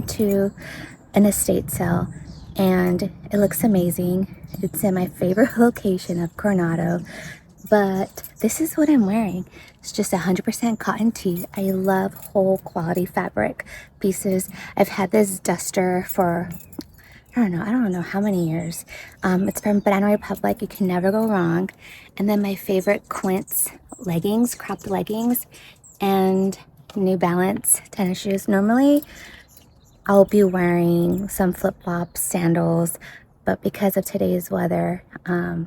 going to an estate sale and it looks amazing. It's in my favorite location of Coronado, but this is what I'm wearing. It's just 100% cotton tee. I love whole quality fabric pieces. I've had this duster for I don't know how many years. It's from Banana Republic. You can never go wrong. And then my favorite Quince leggings, cropped leggings, and New Balance tennis shoes. Normally, I'll be wearing some flip-flops, sandals, but because of today's weather, I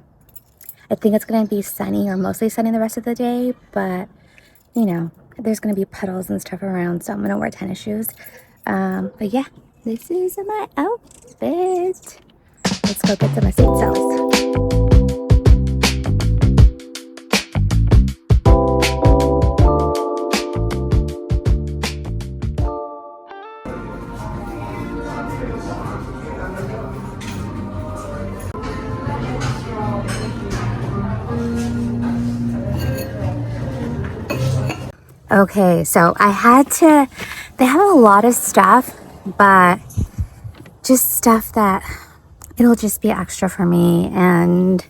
think it's going to be sunny or mostly sunny the rest of the day, but, you know, there's going to be puddles and stuff around, so I'm going to wear tennis shoes. But yeah, this is my outfit. Let's go get some estate sales. Okay, so they have a lot of stuff, but just stuff that it'll just be extra for me. And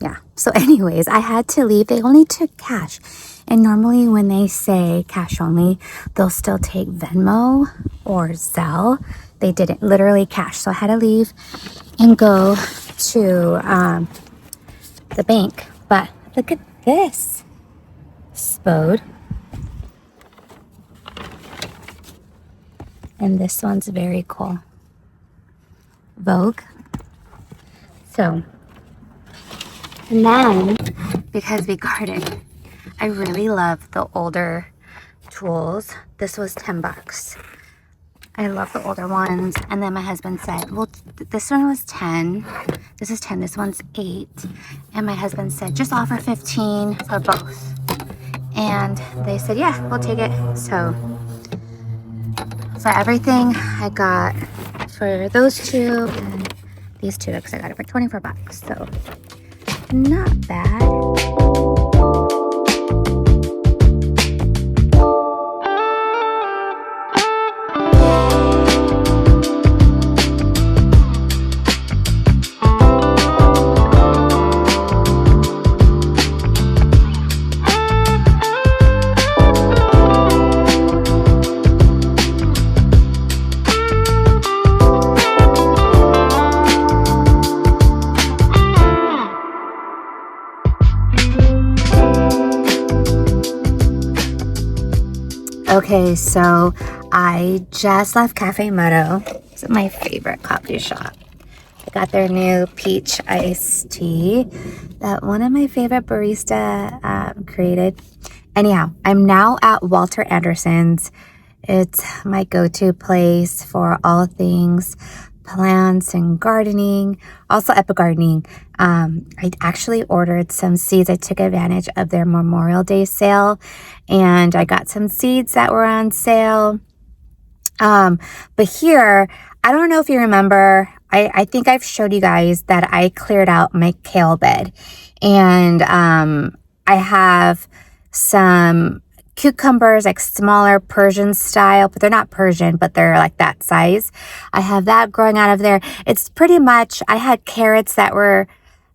yeah, so anyways, I had to leave. They only took cash. And normally when they say cash only, they'll still take Venmo or Zelle. They didn't, literally cash. So I had to leave and go to the bank. But look at this. Spode. And this one's very cool. Vogue. So, and then because we garden, I really love the older tools. This was $10. I love the older ones. And then my husband said, well, this one was 10. This is 10. This one's 8. And my husband said, just offer 15 for both. And they said, yeah, we'll take it. So for everything I got for those two and these two, because I got it for 24 bucks. So not bad. Okay, so I just left Cafe Moto. It's my favorite coffee shop. I got their new peach iced tea that one of my favorite barista created. Anyhow, I'm now at Walter Anderson's. It's my go-to place for all things plants and gardening, also epic gardening. I actually ordered some seeds. I took advantage of their Memorial Day sale and I got some seeds that were on sale. But here, I don't know if you remember, I think I've showed you guys that I cleared out my kale bed and I have some cucumbers, like smaller Persian style, but they're not Persian, but they're like that size. I have that growing out of there. It's pretty much, I had carrots that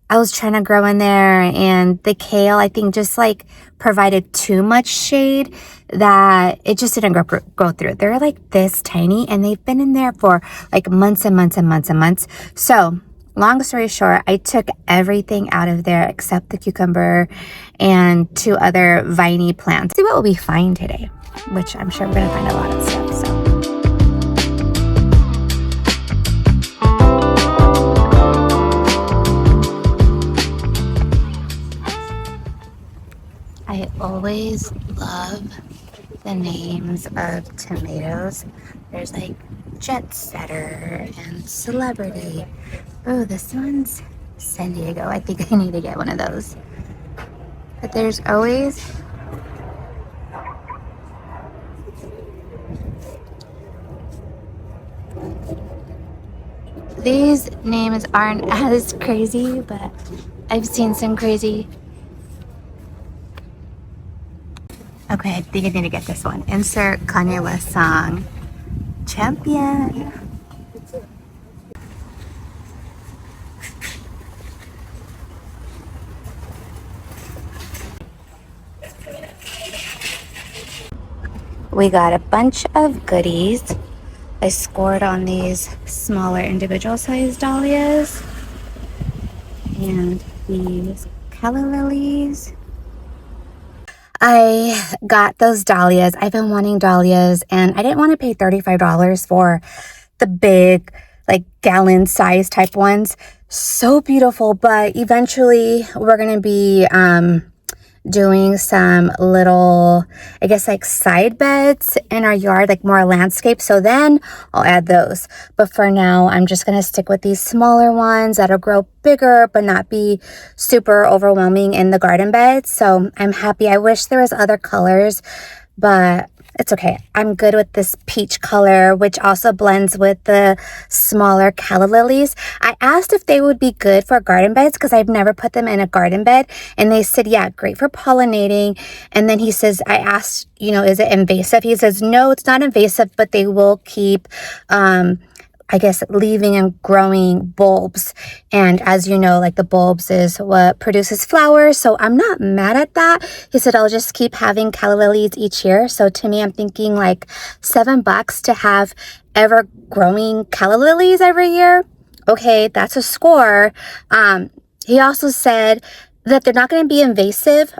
I was trying to grow in there, and the kale, I think, just like provided too much shade that it just didn't go through. They're like this tiny and they've been in there for like months and months and months and months. So long story short, I took everything out of there except the cucumber and 2 other viney plants. See what we find today, which I'm sure we're going to find a lot of stuff. So. I always love the names of tomatoes. There's like Jet Setter and Celebrity. Oh, this one's San Diego. I think I need to get one of those. But there's always these names aren't as crazy, but I've seen some crazy. Okay, I think I need to get this one. Insert Kanye West song. champion. We got a bunch of goodies. I scored on these smaller individual sized dahlias and these calla lilies. I got those dahlias. I've been wanting dahlias and I didn't want to pay $35 for the big, like gallon size type ones. So beautiful, but eventually we're going to be doing some little, I guess, like side beds in our yard, like more landscape. So then I'll add those. But for now, I'm just going to stick with these smaller ones that'll grow bigger, but not be super overwhelming in the garden bed. So I'm happy. I wish there was other colors, but it's okay. I'm good with this peach color, which also blends with the smaller calla lilies. I asked if they would be good for garden beds because I've never put them in a garden bed. And they said, yeah, great for pollinating. And then he says, I asked, you know, is it invasive? He says, no, it's not invasive, but they will keep, I guess, leaving and growing bulbs. And as you know, like the bulbs is what produces flowers. So I'm not mad at that. He said, I'll just keep having calla lilies each year. So to me, I'm thinking like $7 to have ever growing calla lilies every year. Okay, that's a score. He also said that they're not going to be invasive.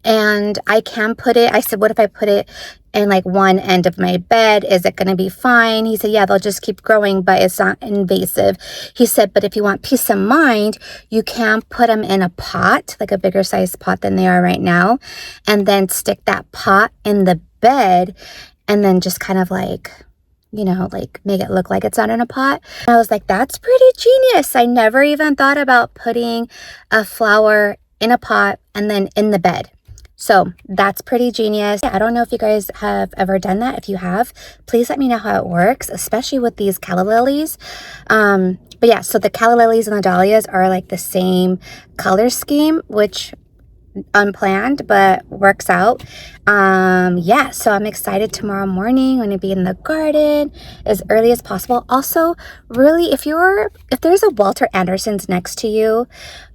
And I can put it, I said, what if I put it in like one end of my bed? Is it going to be fine? He said, yeah, they'll just keep growing, but it's not invasive. He said, but if you want peace of mind, you can put them in a pot, like a bigger size pot than they are right now, and then stick that pot in the bed and then just kind of like, you know, like make it look like it's not in a pot. And I was like, that's pretty genius. I never even thought about putting a flower in a pot and then in the bed. So that's pretty genius. I don't know if you guys have ever done that. If you have, please let me know how it works, especially with these calla lilies. But yeah, so the calla lilies and the dahlias are like the same color scheme, which unplanned, but works out. Yeah, so I'm excited. Tomorrow morning, I'm going to be in the garden as early as possible. Also, really, if there's a Walter Anderson's next to you,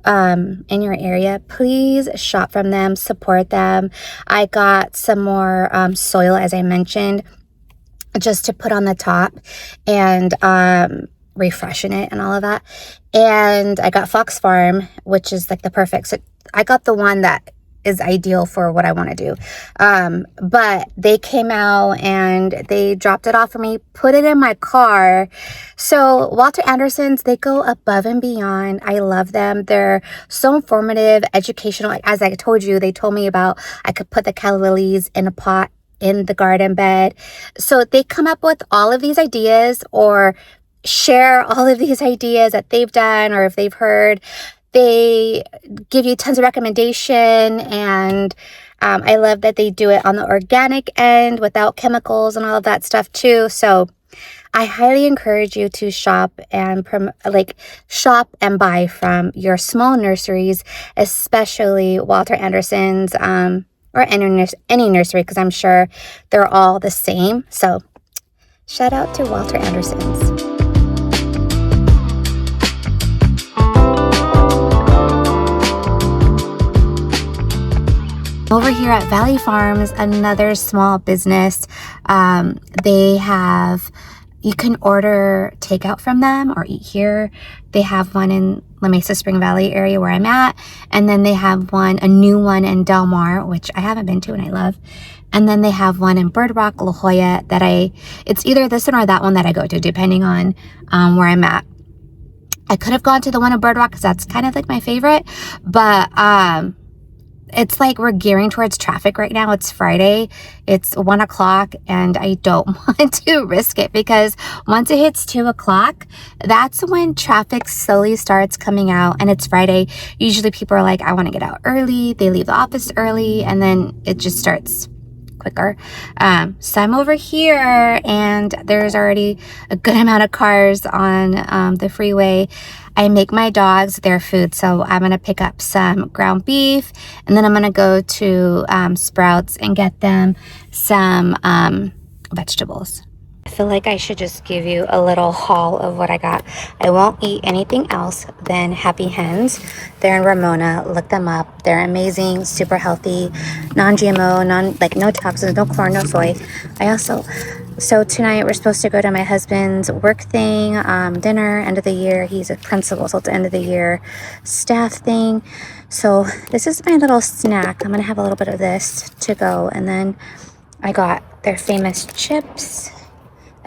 in your area, please shop from them, support them. I got some more soil, as I mentioned, just to put on the top and refreshen it and all of that. And I got Fox Farm, which is like the perfect, so I got the one that is ideal for what I want to do. But they came out and they dropped it off for me, put it in my car. So Walter Anderson's, they go above and beyond. I love them. They're so informative, educational. Like, as I told you, they told me about, I could put the calla lilies in a pot in the garden bed. So they come up with all of these ideas or share all of these ideas that they've done or if they've heard. They give you tons of recommendation, and I love that they do it on the organic end without chemicals and all of that stuff too. So I highly encourage you to shop and buy from your small nurseries, especially Walter Anderson's or any nursery, because I'm sure they're all the same. So shout out to Walter Anderson's. Over here at Valley Farms, another small business, you can order takeout from them or eat here. They have one in La Mesa Spring Valley area where I'm at. And then they have a new one in Del Mar, which I haven't been to and I love. And then they have one in Bird Rock, La Jolla it's either this one or that one that I go to, depending on where I'm at. I could have gone to the one in Bird Rock because that's kind of like my favorite, but it's like we're gearing towards traffic right now. It's Friday. It's 1 o'clock and I don't want to risk it because once it hits 2 o'clock, that's when traffic slowly starts coming out, and it's Friday. Usually people are like, I want to get out early. They leave the office early and then it just starts quicker. So I'm over here and there's already a good amount of cars on the freeway. I make my dogs their food, so I'm going to pick up some ground beef, and then I'm going to go to Sprouts and get them some vegetables. I feel like I should just give you a little haul of what I got. I won't eat anything else than Happy Hens. They're in Ramona. Look them up. They're amazing, super healthy, non-GMO, like no toxins, no corn, no soy. So tonight we're supposed to go to my husband's work thing, dinner, end of the year. He's a principal, so it's end of the year staff thing. So this is my little snack. I'm gonna have a little bit of this to go, and then I got their famous chips.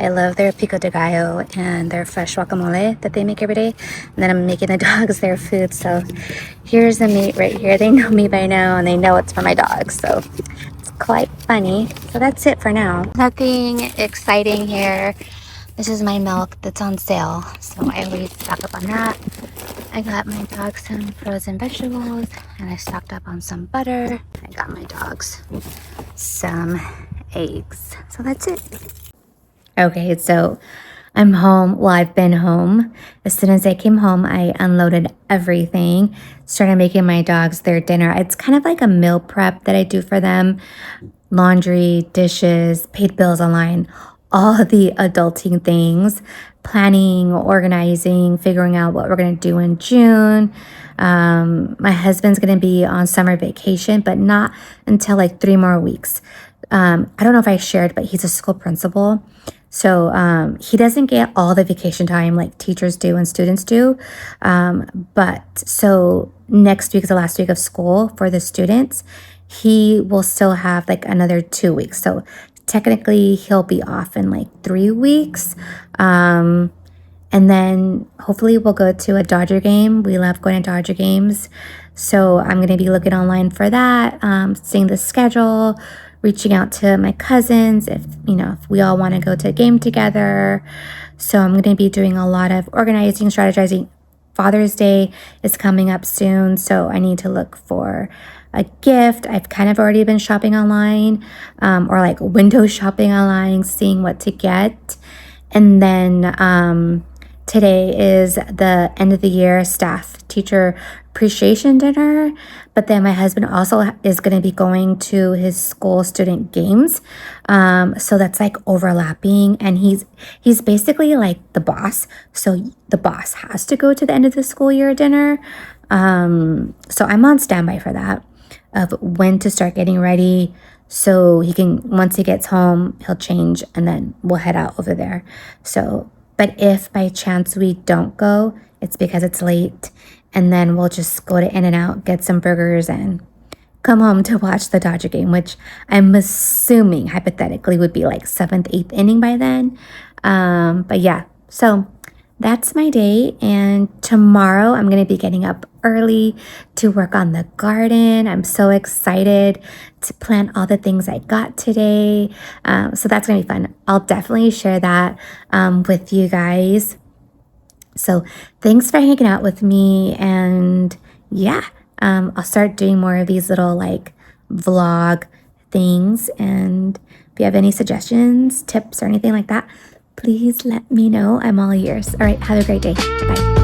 I love their pico de gallo and their fresh guacamole that they make every day. And then I'm making the dogs their food. So here's the meat right here. They know me by now and they know it's for my dogs. So it's quite funny. So that's it for now. Nothing exciting here. This is my milk that's on sale. So I always stock up on that. I got my dogs some frozen vegetables and I stocked up on some butter. I got my dogs some eggs. So that's it. Okay, so I'm home. Well, I've been home. As soon as I came home, I unloaded everything, started making my dogs their dinner. It's kind of like a meal prep that I do for them. Laundry, dishes, paid bills online, all the adulting things, planning, organizing, figuring out what we're going to do in June. My husband's going to be on summer vacation, but not until like 3 more weeks. I don't know if I shared, but he's a school principal. So he doesn't get all the vacation time like teachers do and students do. But so next week is the last week of school for the students. He will still have like another 2 weeks. So technically he'll be off in like 3 weeks. And then hopefully we'll go to a Dodger game. We love going to Dodger games. So I'm going to be looking online for that, seeing the schedule, reaching out to my cousins if we all want to go to a game together. So I'm going to be doing a lot of organizing, strategizing. Father's Day is coming up soon, so I need to look for a gift. I've kind of already been shopping online, or like window shopping online, seeing what to get. And then today is the end of the year staff teacher appreciation dinner, but then my husband also is going to be going to his school student games, so that's like overlapping, and he's basically like the boss, so the boss has to go to the end of the school year dinner. So I'm on standby for that, of when to start getting ready, so he can, once he gets home, he'll change and then we'll head out over there. So but if by chance we don't go, it's because it's late, and then we'll just go to In-N-Out, get some burgers, and come home to watch the Dodger game, which I'm assuming hypothetically would be like 7th, 8th inning by then. But yeah, so that's my day, and tomorrow I'm going to be getting up early to work on the garden. I'm so excited to plant all the things I got today. So that's going to be fun. I'll definitely share that with you guys. So thanks for hanging out with me, and yeah, I'll start doing more of these little like vlog things, and if you have any suggestions, tips, or anything like that, please let me know. I'm all ears. All right, have a great day. Bye.